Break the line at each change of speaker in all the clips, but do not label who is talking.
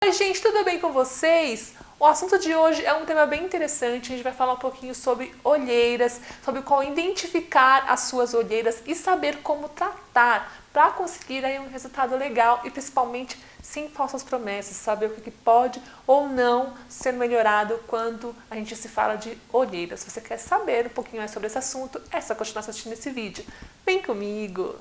Oi gente, tudo bem com vocês? O assunto de hoje é um tema bem interessante, a gente vai falar um pouquinho sobre olheiras, sobre como identificar as suas olheiras e saber como tratar para conseguir aí um resultado legal e principalmente sem falsas promessas, saber o que pode ou não ser melhorado quando a gente se fala de olheiras. Se você quer saber um pouquinho mais sobre esse assunto, é só continuar assistindo esse vídeo. Vem comigo!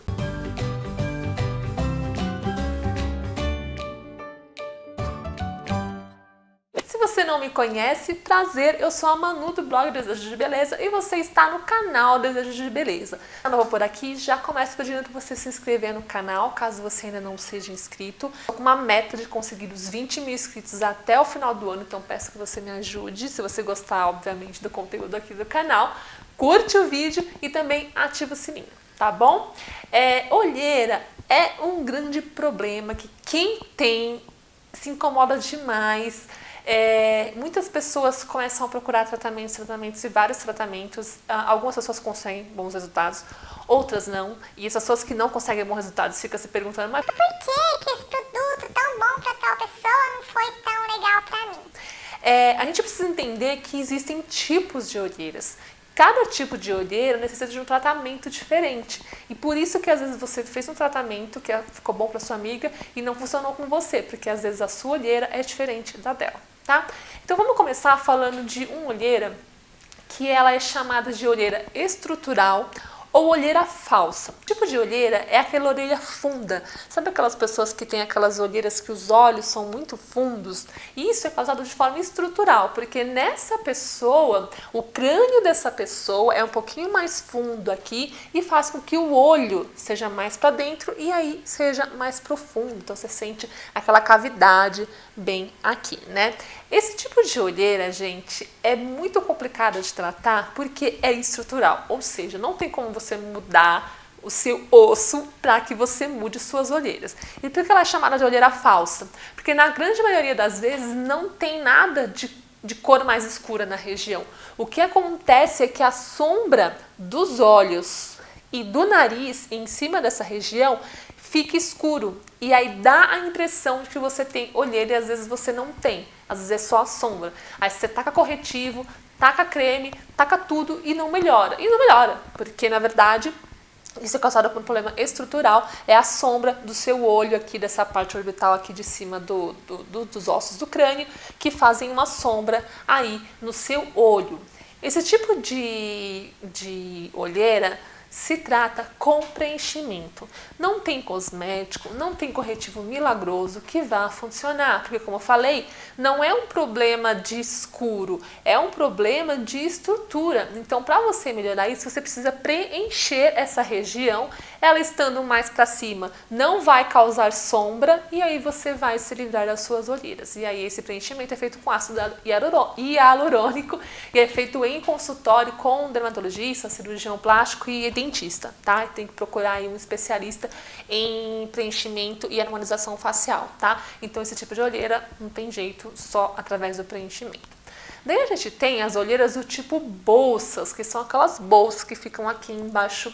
Se você não me conhece, prazer, eu sou a Manu do blog Desejos de Beleza e você está no canal Desejos de Beleza. Eu não vou por aqui, já começo pedindo para você se inscrever no canal, caso você ainda não seja inscrito. Estou com uma meta de conseguir os 20 mil inscritos até o final do ano, então peço que você me ajude, se você gostar, obviamente, do conteúdo aqui do canal. Curte o vídeo e também ativa o sininho, tá bom? Olheira é um grande problema que quem tem se incomoda demais. Muitas pessoas começam a procurar tratamentos e vários tratamentos. Algumas pessoas conseguem bons resultados, outras não. E as pessoas que não conseguem bons resultados ficam se perguntando, mas
por que esse produto tão bom para tal pessoa não foi tão legal para mim?
A gente precisa entender que existem tipos de olheiras. Cada tipo de olheira necessita de um tratamento diferente. E por isso que às vezes você fez um tratamento que ficou bom para sua amiga e não funcionou com você, porque às vezes a sua olheira é diferente da dela, tá? Então vamos começar falando de uma olheira que ela é chamada de olheira estrutural ou olheira falsa. O tipo de olheira é aquela olheira funda. Sabe aquelas pessoas que têm aquelas olheiras que os olhos são muito fundos? E isso é causado de forma estrutural, porque nessa pessoa, o crânio dessa pessoa é um pouquinho mais fundo aqui e faz com que o olho seja mais para dentro e aí seja mais profundo. Então você sente aquela cavidade bem aqui, né? Esse tipo de olheira, gente, é muito complicado de tratar porque é estrutural, ou seja, não tem como você mudar o seu osso para que você mude suas olheiras. E por que ela é chamada de olheira falsa? Porque na grande maioria das vezes não tem nada de cor mais escura na região. O que acontece é que a sombra dos olhos e do nariz em cima dessa região fica escuro e aí dá a impressão de que você tem olheira e às vezes você não tem, às vezes é só a sombra. Aí você taca corretivo, taca creme, taca tudo e não melhora. E não melhora, porque na verdade isso é causado por um problema estrutural, é a sombra do seu olho aqui, dessa parte orbital aqui de cima dos ossos do crânio, que fazem uma sombra aí no seu olho. Esse tipo de olheira se trata com preenchimento. Não tem cosmético, não tem corretivo milagroso que vá funcionar, porque como eu falei, não é um problema de escuro, é um problema de estrutura. Então, para você melhorar isso, você precisa preencher essa região, ela estando mais para cima, não vai causar sombra e aí você vai se livrar das suas olheiras. E aí esse preenchimento é feito com ácido hialurônico e é feito em consultório com um dermatologista, cirurgião plástico e dentista, tá? Tem que procurar aí um especialista em preenchimento e harmonização facial, tá? Então esse tipo de olheira não tem jeito, só através do preenchimento. Daí a gente tem as olheiras do tipo bolsas, que são aquelas bolsas que ficam aqui embaixo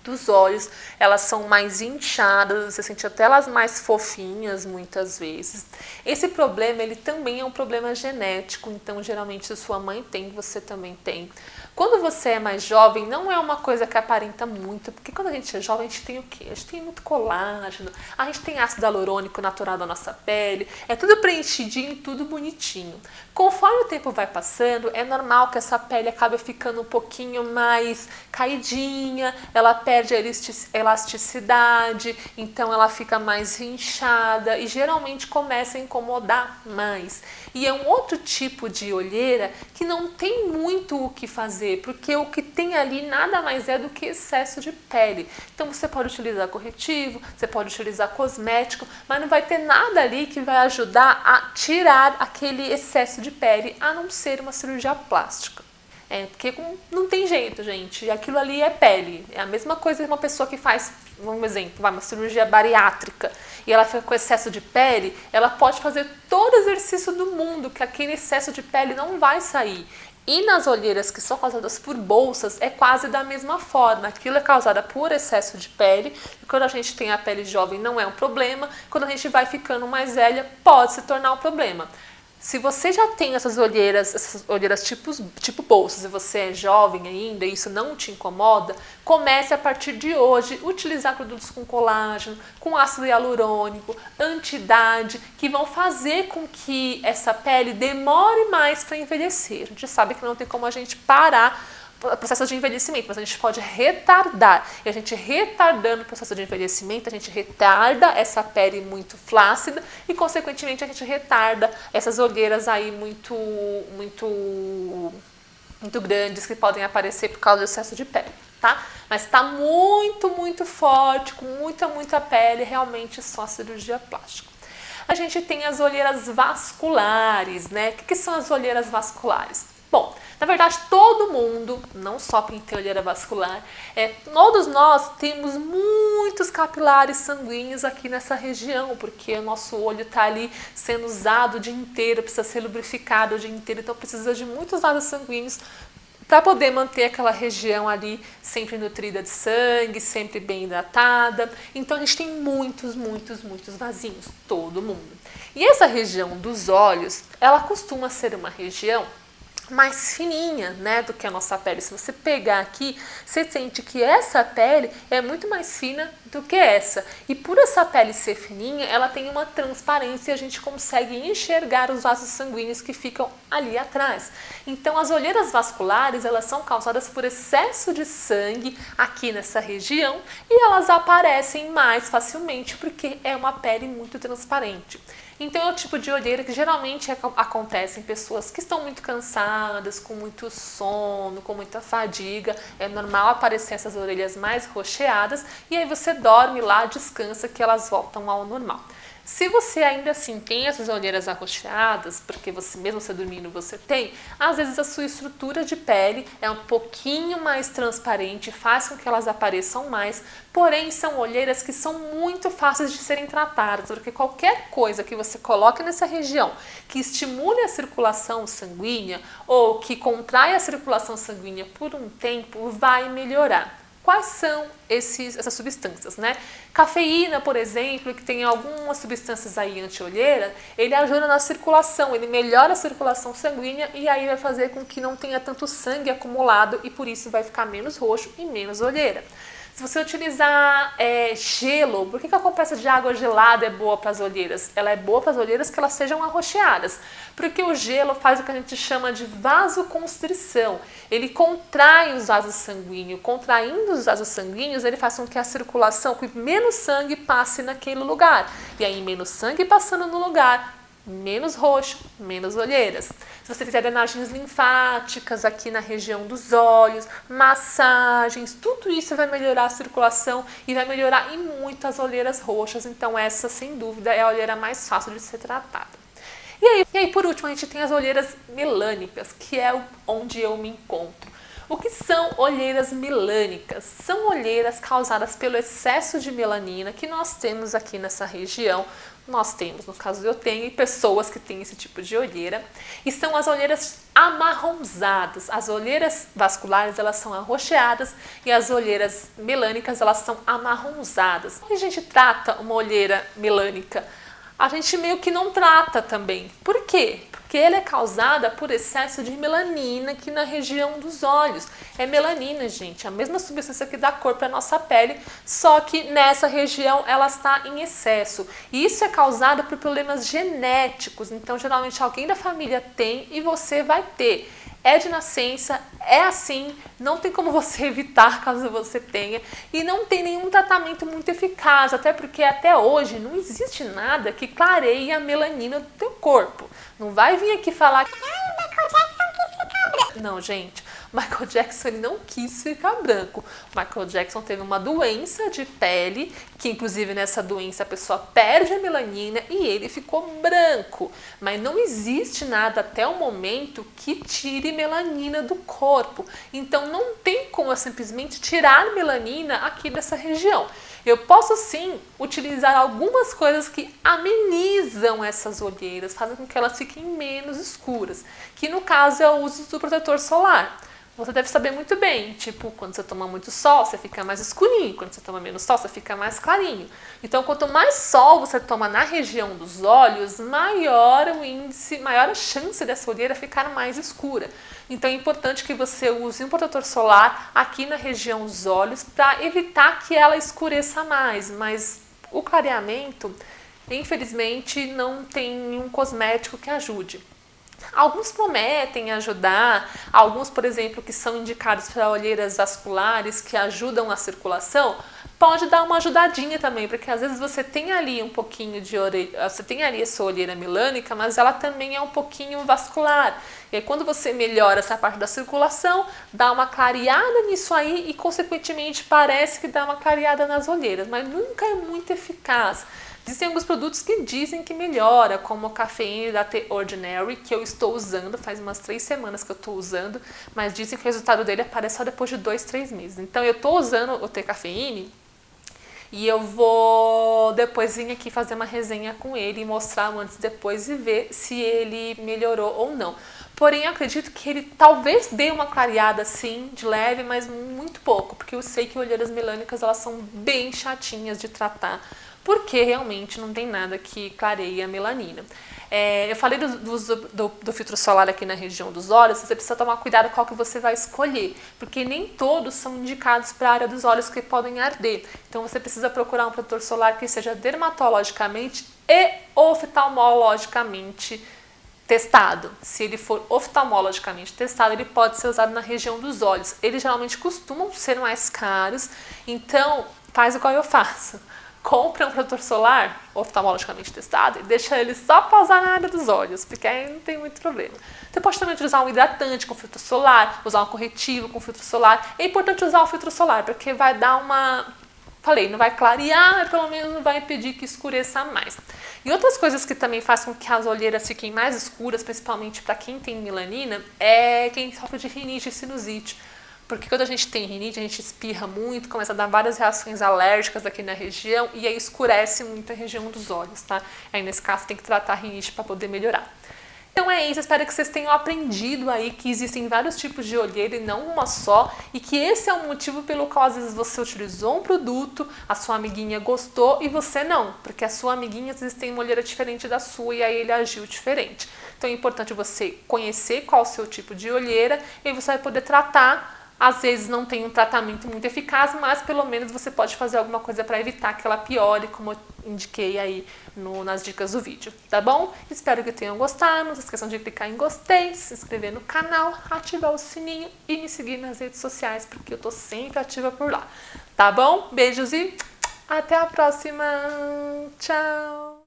dos olhos, elas são mais inchadas, você sente até elas mais fofinhas muitas vezes. Esse problema, ele também é um problema genético, então geralmente se sua mãe tem, você também tem. Quando você é mais jovem, não é uma coisa que aparenta muito, porque quando a gente é jovem, a gente tem o quê? A gente tem muito colágeno, a gente tem ácido hialurônico natural da nossa pele, é tudo preenchidinho, tudo bonitinho. Conforme o tempo vai passando, é normal que essa pele acabe ficando um pouquinho mais caidinha, ela perde a elasticidade, então ela fica mais inchada e geralmente começa a incomodar mais. E é um outro tipo de olheira que não tem muito o que fazer, porque o que tem ali nada mais é do que excesso de pele. Então você pode utilizar corretivo, você pode utilizar cosmético, mas não vai ter nada ali que vai ajudar a tirar aquele excesso de pele, a não ser uma cirurgia plástica. Porque não tem jeito, gente. Aquilo ali é pele. É a mesma coisa que uma pessoa que faz, um exemplo, uma cirurgia bariátrica e ela fica com excesso de pele, ela pode fazer todo o exercício do mundo, que aquele excesso de pele não vai sair. E nas olheiras que são causadas por bolsas, é quase da mesma forma. Aquilo é causado por excesso de pele. E quando a gente tem a pele jovem, não é um problema. Quando a gente vai ficando mais velha, pode se tornar um problema. Se você já tem essas olheiras tipo bolsas, e você é jovem ainda e isso não te incomoda, comece a partir de hoje utilizar produtos com colágeno, com ácido hialurônico, anti-idade, que vão fazer com que essa pele demore mais para envelhecer. A gente sabe que não tem como a gente parar o processo de envelhecimento, mas a gente pode retardar. E a gente retardando o processo de envelhecimento, a gente retarda essa pele muito flácida e, consequentemente, a gente retarda essas olheiras aí muito grandes que podem aparecer por causa do excesso de pele, tá? Mas está muito forte, com muita pele, realmente só cirurgia plástica. A gente tem as olheiras vasculares, né? O que são as olheiras vasculares? Bom, na verdade, todo mundo, não só quem tem olheira vascular, todos nós temos muitos capilares sanguíneos aqui nessa região, porque o nosso olho está ali sendo usado o dia inteiro, precisa ser lubrificado o dia inteiro, então precisa de muitos vasos sanguíneos para poder manter aquela região ali sempre nutrida de sangue, sempre bem hidratada. Então a gente tem muitos vasinhos, todo mundo. E essa região dos olhos, ela costuma ser uma região mais fininha, né, do que a nossa pele. Se você pegar aqui, você sente que essa pele é muito mais fina do que essa. E por essa pele ser fininha, ela tem uma transparência e a gente consegue enxergar os vasos sanguíneos que ficam ali atrás. Então, as olheiras vasculares, elas são causadas por excesso de sangue aqui nessa região e elas aparecem mais facilmente porque é uma pele muito transparente. Então é o tipo de olheira que geralmente acontece em pessoas que estão muito cansadas, com muito sono, com muita fadiga. É normal aparecer essas orelhas mais roxeadas e aí você dorme lá, descansa, que elas voltam ao normal. Se você ainda assim tem essas olheiras arroxeadas, porque mesmo você dormindo você tem, às vezes a sua estrutura de pele é um pouquinho mais transparente, faz com que elas apareçam mais, porém são olheiras que são muito fáceis de serem tratadas, porque qualquer coisa que você coloque nessa região que estimule a circulação sanguínea ou que contrai a circulação sanguínea por um tempo vai melhorar. Quais são essas substâncias, né? Cafeína, por exemplo, que tem algumas substâncias aí anti-olheira, ele ajuda na circulação, ele melhora a circulação sanguínea e aí vai fazer com que não tenha tanto sangue acumulado e por isso vai ficar menos roxo e menos olheira. Se você utilizar gelo, por que a compressa de água gelada é boa para as olheiras? Ela é boa para as olheiras que elas sejam arroxeadas, porque o gelo faz o que a gente chama de vasoconstrição. Ele contrai os vasos sanguíneos, contraindo os vasos sanguíneos, ele faz com que a circulação, que menos sangue passe naquele lugar. E aí, menos sangue passando no lugar, menos roxo, menos olheiras. Se você fizer drenagens linfáticas aqui na região dos olhos, massagens, tudo isso vai melhorar a circulação e vai melhorar em muito as olheiras roxas. Então essa, sem dúvida, é a olheira mais fácil de ser tratada. E aí, por último, a gente tem as olheiras melânicas, que é onde eu me encontro. O que são olheiras melânicas? São olheiras causadas pelo excesso de melanina que nós temos aqui nessa região. Nós temos, no caso eu tenho, pessoas que têm esse tipo de olheira. E são as olheiras amarronzadas. As olheiras vasculares, elas são arroxeadas e as olheiras melânicas, elas são amarronzadas. Quando a gente trata uma olheira melânica, a gente meio que não trata também. Por quê? Porque ela é causada por excesso de melanina aqui na região dos olhos. É melanina, gente, a mesma substância que dá cor para a nossa pele, só que nessa região ela está em excesso. E isso é causado por problemas genéticos, então geralmente alguém da família tem e você vai ter. É de nascença, é assim, não tem como você evitar caso você tenha e não tem nenhum tratamento muito eficaz, até porque até hoje não existe nada que clareie a melanina do teu corpo. Não vai vir aqui falar que
Michael Jackson quis ficar branco.
não, gente, Michael Jackson ele não quis ficar branco. Michael Jackson teve uma doença de pele, que inclusive nessa doença a pessoa perde a melanina e ele ficou branco. Mas não existe nada até o momento que tire melanina do corpo. Então não tem como simplesmente tirar melanina aqui dessa região. Eu posso sim utilizar algumas coisas que amenizam essas olheiras, fazem com que elas fiquem menos escuras, que no caso é o uso do protetor solar. Você deve saber muito bem, tipo, quando você toma muito sol, você fica mais escurinho, quando você toma menos sol, você fica mais clarinho. Então, quanto mais sol você toma na região dos olhos, maior o índice, maior a chance dessa olheira ficar mais escura. Então, é importante que você use um protetor solar aqui na região dos olhos para evitar que ela escureça mais. Mas o clareamento, infelizmente, não tem um cosmético que ajude. Alguns prometem ajudar, alguns, por exemplo, que são indicados para olheiras vasculares, que ajudam a circulação, pode dar uma ajudadinha também, porque às vezes você tem ali um pouquinho de orelha, você tem ali a sua olheira melânica, mas ela também é um pouquinho vascular. E aí, quando você melhora essa parte da circulação, dá uma clareada nisso aí e, consequentemente, parece que dá uma clareada nas olheiras, mas nunca é muito eficaz. Existem alguns produtos que dizem que melhora, como o cafeína da The Ordinary, que eu estou usando, faz umas 3 semanas que eu estou usando, mas dizem que o resultado dele aparece só depois de 2, 3 meses. Então eu estou usando o T-Cafeine e eu vou depois vir aqui fazer uma resenha com ele e mostrar o antes e depois e ver se ele melhorou ou não. Porém, eu acredito que ele talvez dê uma clareada sim, de leve, mas muito pouco, porque eu sei que olheiras melânicas elas são bem chatinhas de tratar, porque realmente não tem nada que clareie a melanina. Eu falei do filtro solar aqui na região dos olhos, você precisa tomar cuidado qual que você vai escolher, porque nem todos são indicados para a área dos olhos que podem arder. Então você precisa procurar um protetor solar que seja dermatologicamente e oftalmologicamente testado. Se ele for oftalmologicamente testado, ele pode ser usado na região dos olhos. Eles geralmente costumam ser mais caros, então faz igual eu faço. Compra um protetor solar oftalmologicamente testado e deixa ele só pra usar na área dos olhos, porque aí não tem muito problema. Você pode também utilizar um hidratante com filtro solar, usar um corretivo com filtro solar. É importante usar o filtro solar, porque vai dar uma... Falei, não vai clarear, mas pelo menos não vai impedir que escureça mais. E outras coisas que também fazem com que as olheiras fiquem mais escuras, principalmente para quem tem melanina, é quem sofre de rinite e sinusite. Porque quando a gente tem rinite, a gente espirra muito, começa a dar várias reações alérgicas aqui na região e aí escurece muito a região dos olhos, tá? Aí nesse caso tem que tratar a rinite para poder melhorar. Então é isso, espero que vocês tenham aprendido aí que existem vários tipos de olheira e não uma só, e que esse é o motivo pelo qual às vezes você utilizou um produto, a sua amiguinha gostou e você não, porque a sua amiguinha às vezes tem uma olheira diferente da sua e aí ele agiu diferente. Então é importante você conhecer qual é o seu tipo de olheira e aí você vai poder tratar. Às vezes não tem um tratamento muito eficaz, mas pelo menos você pode fazer alguma coisa para evitar que ela piore, como eu indiquei aí nas dicas do vídeo, tá bom? Espero que tenham gostado, não se esqueçam de clicar em gostei, se inscrever no canal, ativar o sininho e me seguir nas redes sociais, porque eu tô sempre ativa por lá, tá bom? Beijos e até a próxima! Tchau!